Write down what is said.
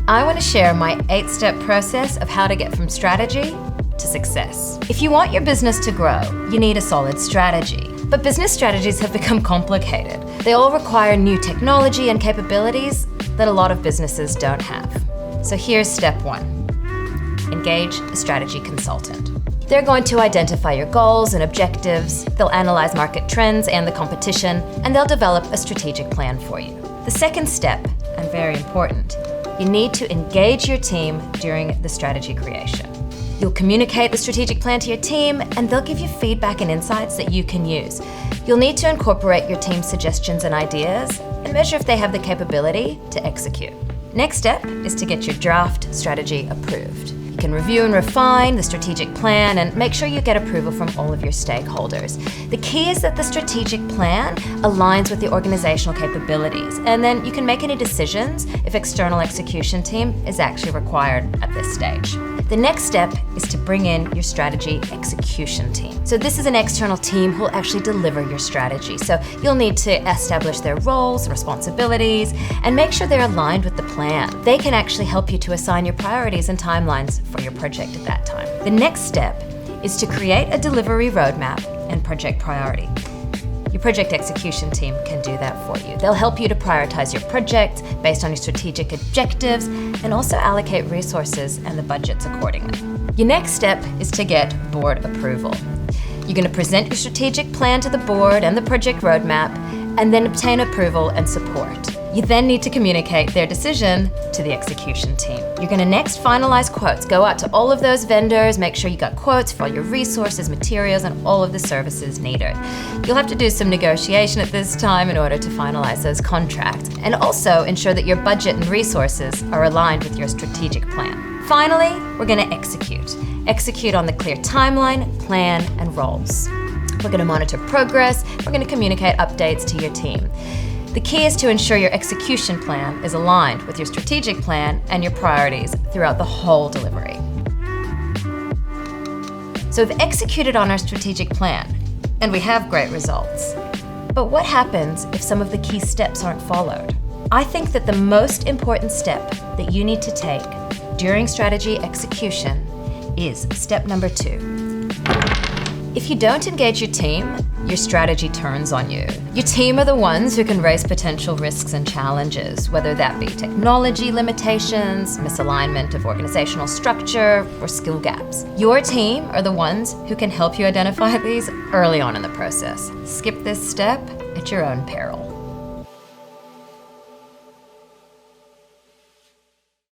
I want to share my 8-step process of how to get from strategy to success. If you want your business to grow, you need a solid strategy. But business strategies have become complicated. They all require new technology and capabilities that a lot of businesses don't have. So here's step 1. Engage a strategy consultant. They're going to identify your goals and objectives, they'll analyze market trends and the competition, and they'll develop a strategic plan for you. The second step, and very important, you need to engage your team during the strategy creation. You'll communicate the strategic plan to your team, and they'll give you feedback and insights that you can use. You'll need to incorporate your team's suggestions and ideas and measure if they have the capability to execute. Next step is to get your draft strategy approved. You can review and refine the strategic plan and make sure you get approval from all of your stakeholders. The key is that the strategic plan aligns with the organizational capabilities, and then you can make any decisions if external execution team is actually required at this stage. The next step is to bring in your strategy execution team. So this is an external team who will actually deliver your strategy. So you'll need to establish their roles and responsibilities and make sure they're aligned with the plan. They can actually help you to assign your priorities and timelines for your project at that time. The next step is to create a delivery roadmap and project priority. Your project execution team can do that for you. They'll help you to prioritize your project based on your strategic objectives and also allocate resources and the budgets accordingly. Your next step is to get board approval. You're going to present your strategic plan to the board and the project roadmap and then obtain approval and support. You then need to communicate their decision to the execution team. You're going to next finalize quotes. Go out to all of those vendors, make sure you got quotes for all your resources, materials, and all of the services needed. You'll have to do some negotiation at this time in order to finalize those contracts, and also ensure that your budget and resources are aligned with your strategic plan. Finally, we're going to execute. Execute on the clear timeline, plan, and roles. We're going to monitor progress. We're going to communicate updates to your team. The key is to ensure your execution plan is aligned with your strategic plan and your priorities throughout the whole delivery. So we've executed on our strategic plan, and we have great results. But what happens if some of the key steps aren't followed? I think that the most important step that you need to take during strategy execution is step number 2. If you don't engage your team, your strategy turns on you. Your team are the ones who can raise potential risks and challenges, whether that be technology limitations, misalignment of organizational structure, or skill gaps. Your team are the ones who can help you identify these early on in the process. Skip this step at your own peril.